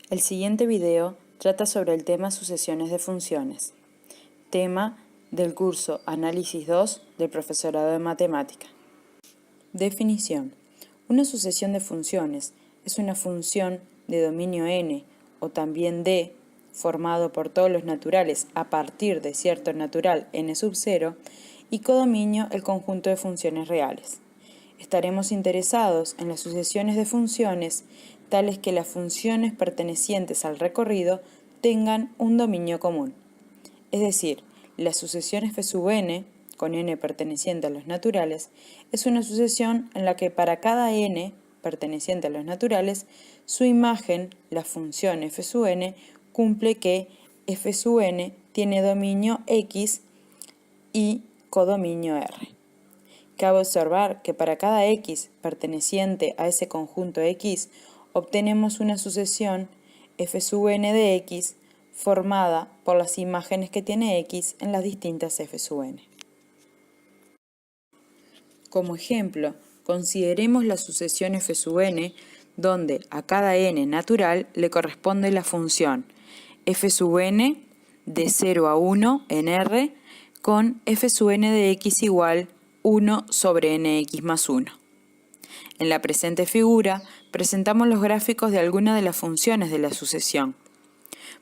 El siguiente video trata sobre el tema sucesiones de funciones, tema del curso Análisis 2 del Profesorado de Matemática. Definición. Una sucesión de funciones es una función de dominio n o también D, formado por todos los naturales a partir de cierto natural n sub 0, y codominio el conjunto de funciones reales. Estaremos interesados en las sucesiones de funciones tales que las funciones pertenecientes al recorrido tengan un dominio común. Es decir, la sucesión f sub n, con n perteneciente a los naturales, es una sucesión en la que para cada n perteneciente a los naturales, su imagen, la función f sub n, cumple que f sub n tiene dominio x y codominio R. Cabe observar que para cada x perteneciente a ese conjunto x, obtenemos una sucesión f sub n de x formada por las imágenes que tiene x en las distintas f sub n. Como ejemplo, consideremos la sucesión f sub n, donde a cada n natural le corresponde la función f sub n de 0 a 1 en R con f sub n de x igual 1 sobre nx más 1. En la presente figura presentamos los gráficos de algunas de las funciones de la sucesión.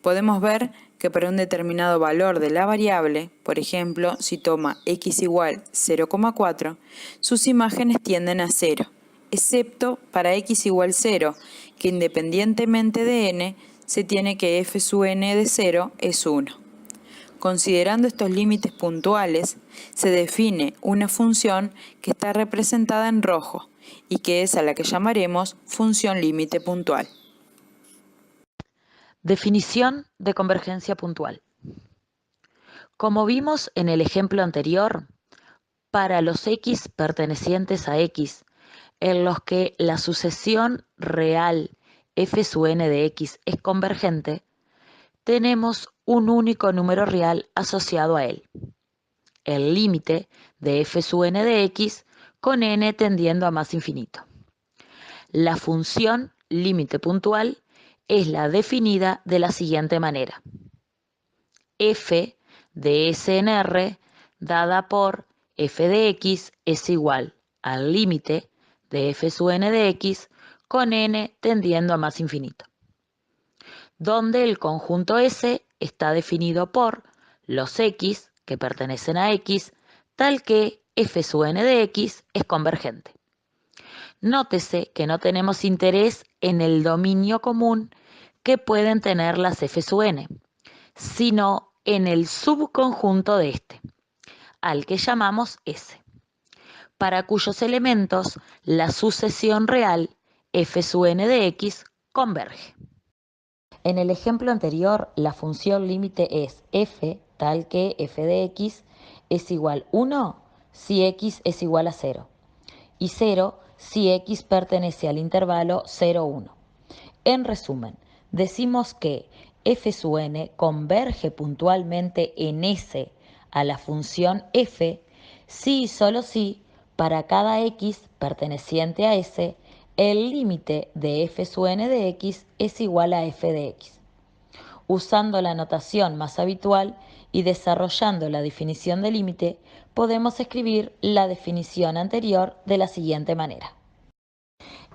Podemos ver que para un determinado valor de la variable, por ejemplo, si toma x igual 0,4, sus imágenes tienden a 0, excepto para x igual 0, que independientemente de n, se tiene que f sub n de 0 es 1. Considerando estos límites puntuales, se define una función que está representada en rojo y que es a la que llamaremos función límite puntual. Definición de convergencia puntual. Como vimos en el ejemplo anterior, para los x pertenecientes a x, en los que la sucesión real f sub n de x es convergente, tenemos un único número real asociado a él, el límite de f sub n de x con n tendiendo a más infinito. La función límite puntual es la definida de la siguiente manera. F de S en R dada por f de x es igual al límite de f sub n de x con n tendiendo a más infinito, donde el conjunto S está definido por los x que pertenecen a x, tal que f sub n de x es convergente. Nótese que no tenemos interés en el dominio común que pueden tener las f sub n, sino en el subconjunto de este, al que llamamos S, para cuyos elementos la sucesión real f sub n de x converge. En el ejemplo anterior, la función límite es f tal que f de x es igual 1 si x es igual a 0 y 0 si x pertenece al intervalo 0, 1. En resumen, decimos que f sub n converge puntualmente en S a la función f si y solo si para cada x perteneciente a S el límite de f sub n de x es igual a f de x. Usando la notación más habitual y desarrollando la definición de límite, podemos escribir la definición anterior de la siguiente manera.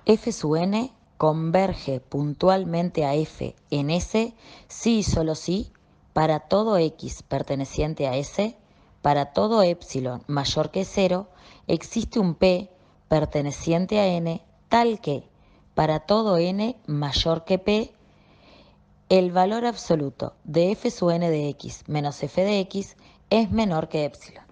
F sub n converge puntualmente a f en S si y solo si para todo x perteneciente a S, para todo epsilon mayor que 0, existe un p perteneciente a n tal que para todo n mayor que p, el valor absoluto de f sub n de x menos f de x es menor que epsilon.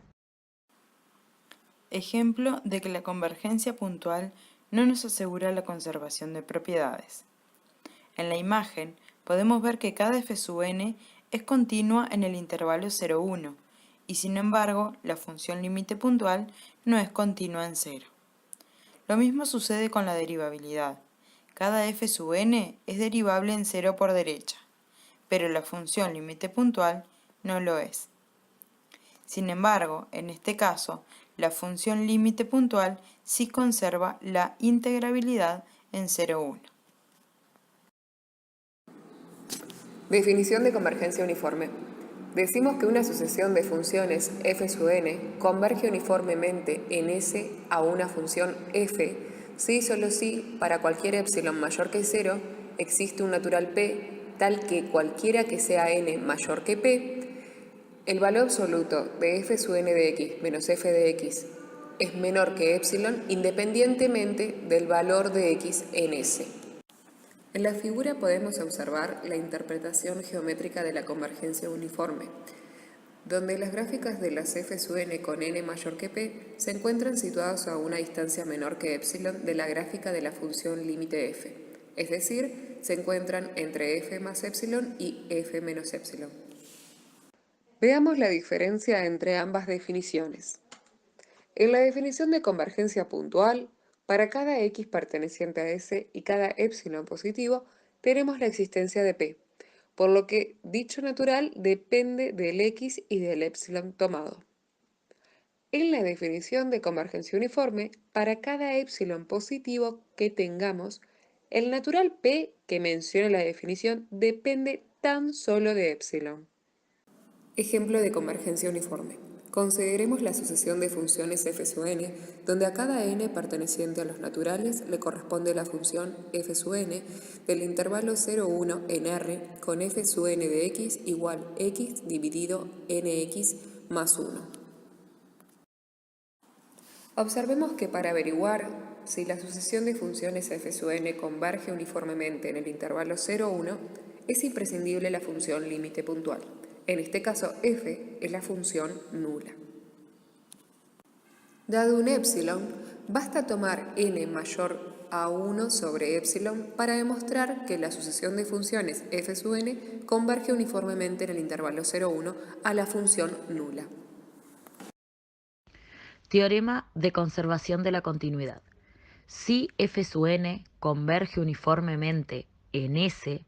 Ejemplo de que la convergencia puntual no nos asegura la conservación de propiedades. En la imagen podemos ver que cada f sub n es continua en el intervalo 0, 1 y sin embargo la función límite puntual no es continua en 0. Lo mismo sucede con la derivabilidad. Cada f sub n es derivable en 0 por derecha, pero la función límite puntual no lo es. Sin embargo, en este caso, la función límite puntual sí conserva la integrabilidad en 0, 1. Definición de convergencia uniforme. Decimos que una sucesión de funciones f sub n converge uniformemente en S a una función f si y solo si para cualquier epsilon mayor que 0 existe un natural p tal que cualquiera que sea n mayor que p, el valor absoluto de f sub n de x menos f de x es menor que epsilon independientemente del valor de x en S. En la figura podemos observar la interpretación geométrica de la convergencia uniforme, donde las gráficas de las f sub n con n mayor que p se encuentran situadas a una distancia menor que epsilon de la gráfica de la función límite f, es decir, se encuentran entre f más epsilon y f menos epsilon. Veamos la diferencia entre ambas definiciones. En la definición de convergencia puntual, para cada x perteneciente a S y cada epsilon positivo, tenemos la existencia de P, por lo que dicho natural depende del x y del epsilon tomado. En la definición de convergencia uniforme, para cada epsilon positivo que tengamos, el natural P que menciona la definición depende tan solo de epsilon. Ejemplo de convergencia uniforme. Consideremos la sucesión de funciones f sub n, donde a cada n perteneciente a los naturales le corresponde la función f sub n del intervalo 0, 1 en R con f sub n de x igual x dividido nx más 1. Observemos que para averiguar si la sucesión de funciones f sub n converge uniformemente en el intervalo 0, 1, es imprescindible la función límite puntual. En este caso, f es la función nula. Dado un epsilon, basta tomar n mayor a 1 sobre epsilon para demostrar que la sucesión de funciones f sub n converge uniformemente en el intervalo 0, 1 a la función nula. Teorema de conservación de la continuidad. Si f sub n converge uniformemente en S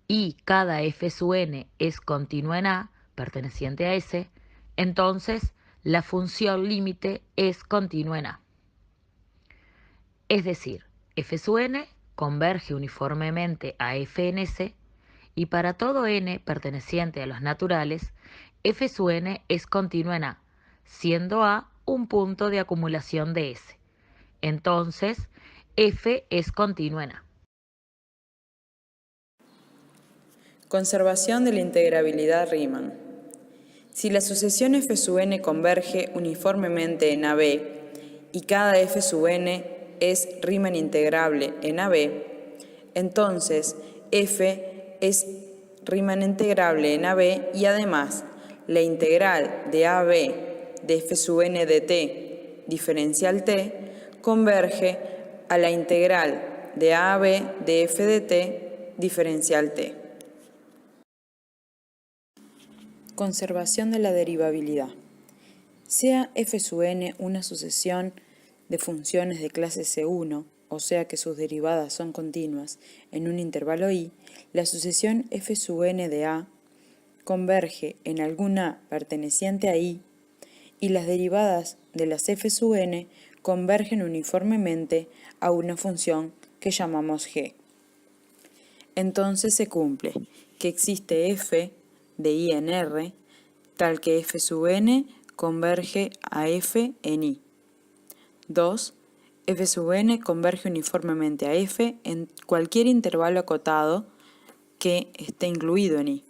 y cada f sub n es continua en A, perteneciente a S, entonces la función límite es continua en A. Es decir, f sub n converge uniformemente a f en S y para todo n perteneciente a los naturales, f sub n es continua en A, siendo A un punto de acumulación de S. Entonces, f es continua en A. Conservación de la integrabilidad Riemann. Si la sucesión f sub n converge uniformemente en AB y cada f sub n es Riemann integrable en AB, entonces f es Riemann integrable en AB y además la integral de AB de f sub n de t diferencial t converge a la integral de AB de f de t diferencial t. Conservación de la derivabilidad. Sea f sub n una sucesión de funciones de clase C1, o sea que sus derivadas son continuas en un intervalo i, la sucesión f sub n de A converge en algún A perteneciente a i y las derivadas de las f sub n convergen uniformemente a una función que llamamos g. Entonces se cumple que existe f de i en R, tal que f sub n converge a f en i. 2. F sub n converge uniformemente a f en cualquier intervalo acotado que esté incluido en i.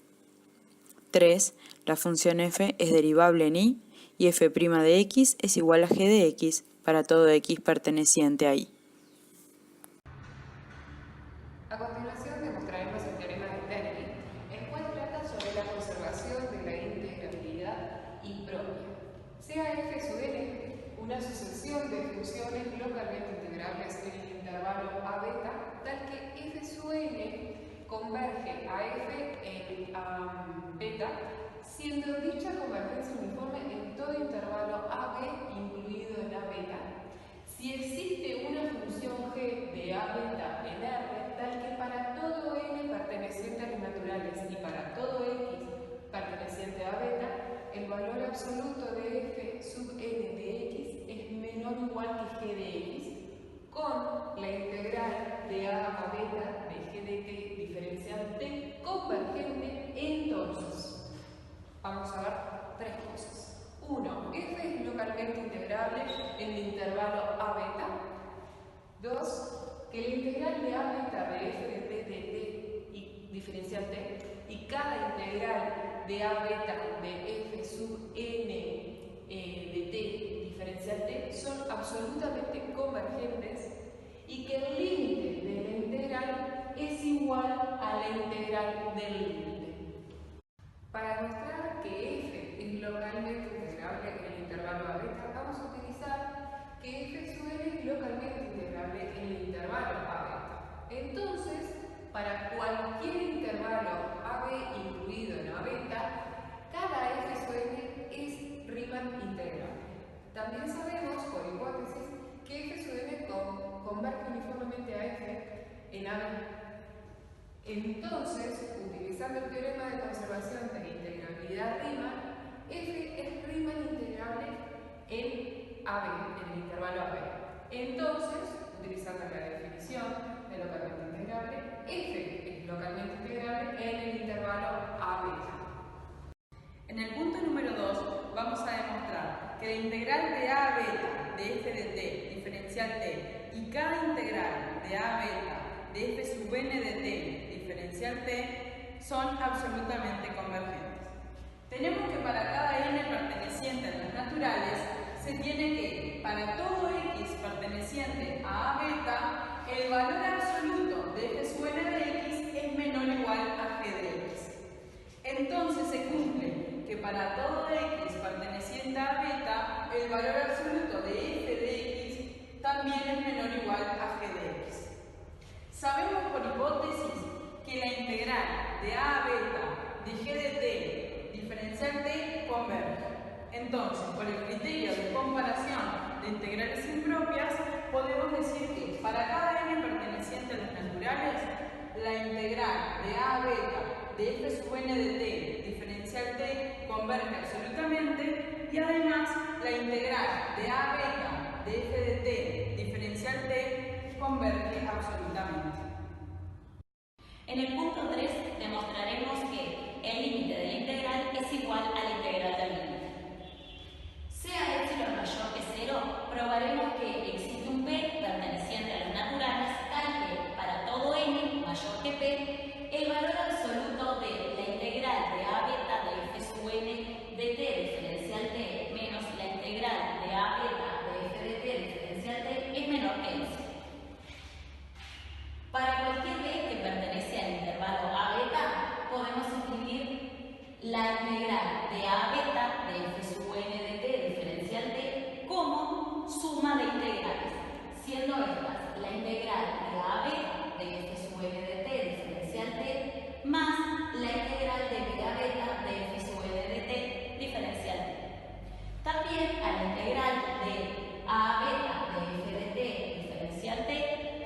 3. La función f es derivable en i y f' de x es igual a g de x para todo x perteneciente a i. A continuación demostraremos el teorema de Taney, el cual trata sobre la conservación de la integrabilidad impropia. Sea f sub n una sucesión de funciones localmente integrables en el intervalo a beta, tal que f sub n converge a f en beta, siendo dicha convergencia uniforme en todo intervalo a b incluido en a beta. Si existe una función g de a beta en R, tal que para todo n perteneciente a los naturales y para todo x perteneciente a beta, el valor absoluto de f sub n de x es menor o igual que g de x, con la integral de a beta de g de t diferencial t convergente de A beta de F sub n de t diferencial t son absolutamente convergentes y que el límite de la integral es igual a la integral del límite. Para demostrar que f es localmente integrable en el intervalo a beta, vamos a utilizar que f sub n es localmente integrable en el intervalo a beta. Entonces, para cualquier intervalo AB incluido en A beta, cada f sub n es Riemann integrable. También sabemos, por hipótesis, que f sub n converge uniformemente a f en A beta. Entonces, utilizando el teorema de conservación de la integrabilidad Riemann, f es Riemann integrable en AB, en el intervalo AB. Entonces, utilizando la definición de localmente integrable, f es localmente integrable en el intervalo AB. En el punto número 2 vamos a demostrar que la integral de a beta de f de t diferencial t y cada integral de a beta de f sub n de t diferencial t son absolutamente convergentes. Tenemos que para cada n perteneciente a las naturales se tiene que, para todo x perteneciente a beta, el valor absoluto de f sub n de x es menor o igual a g de x. Entonces se cumple que para todo x perteneciente a beta, el valor absoluto de f de x también es menor o igual a g de x. Sabemos por hipótesis que la integral de a beta de g de t diferencial t converge. Entonces, por el criterio de comparación de integrales impropias, podemos decir que para cada n perteneciente a las naturales, la integral de a beta de f sub n de t diferencial t converge absolutamente y además la integral de a beta de f de t diferencial t converge absolutamente. En el punto 3 demostraremos que el límite de la integral es igual a la integral del límite. Sea epsilon mayor que 0, probaremos que existe un p perteneciente a las naturales tal que para todo n mayor que p, el valor absoluto de la integral de a beta de f sub n de t diferencial t menos la integral de a beta de f de t diferencial t es menor que epsilon. Para cualquier b que pertenece al intervalo a beta, podemos escribir la integral de a beta de f sub n de t diferencial t como suma de integrales, siendo estas la integral de a beta de f sub n de t diferencial t más la integral de b a beta de f sub n de t diferencial t. También a la integral de a beta de f de t diferencial t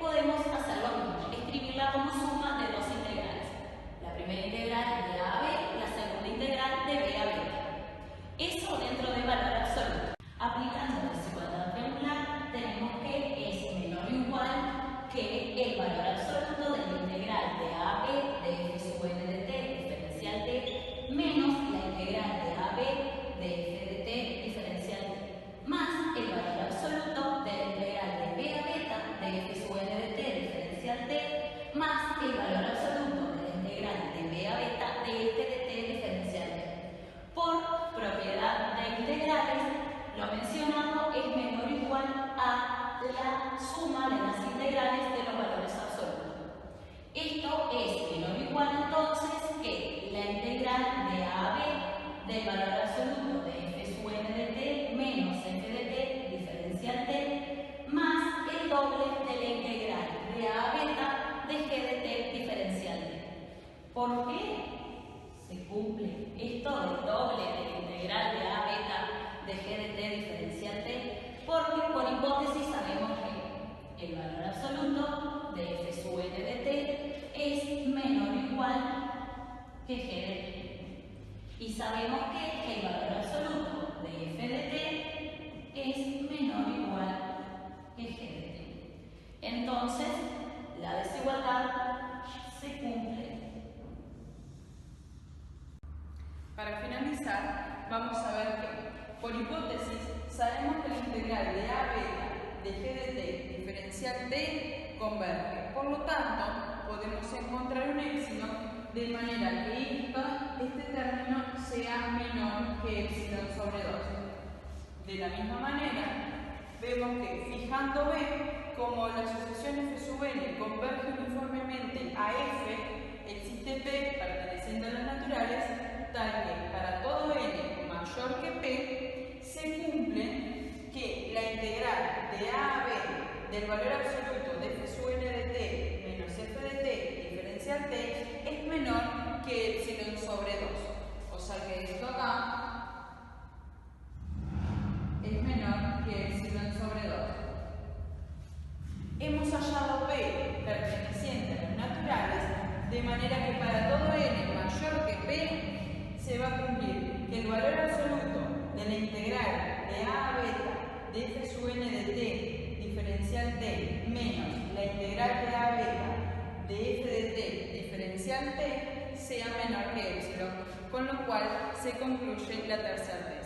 podemos hacer lo mismo, escribirla como suma de dos integrales. La primera integral de a a b, la segunda integral de b a beta. Eso dentro de valor absoluto. Aplicando la desigualdad triangular, tenemos que es menor o igual que el valor absoluto de la integral de a a b de f sub n de t diferencial t menos la integral de a a b de f de t diferencial t más el valor absoluto de la integral de b a beta de f sub n de t diferencial t más el valor absoluto de la integral de b a beta de f de t diferencial t. Por propiedad de integrales, lo mencionado es menor o igual a la suma de las integrales de los valores absolutos. Esto es menor o igual entonces que la integral de a a b del valor absoluto de f sub n de t menos f de t diferencial t más el doble de la integral de a a beta de g de t diferencial t. ¿Por qué se cumple esto del doble de la integral de a beta de g de t diferencial t? Porque por hipótesis sabemos que el valor absoluto de f sub n de t es menor o igual que g de t. Y sabemos que el valor absoluto de f de t es menor o igual que g de t. Entonces, la desigualdad se cumple. Para finalizar, vamos a ver que, por hipótesis, sabemos que la integral de a beta de g de t diferencial t converge. Por lo tanto, podemos encontrar un épsilon de manera que esta este término sea menor que epsilon sobre 2. De la misma manera, vemos que fijando B, como la sucesión f sub n converge uniformemente a f, existe P perteneciente a las naturales, tal que para todo n mayor que P, se cumple que la integral de A a B del valor absoluto de f sub n de t menos f de t diferencial t es menor que epsilon sobre 2. O sea que esto acá es menor que epsilon sobre 2. Hemos hallado P perteneciente a los naturales, de manera que para todo n mayor que P se va a cumplir que el valor absoluto de la integral de A a beta de f sub n de t diferencial t menos la integral de A a beta de f de t diferencial t sea menor que epsilon, con lo cual se concluye la tercera regla.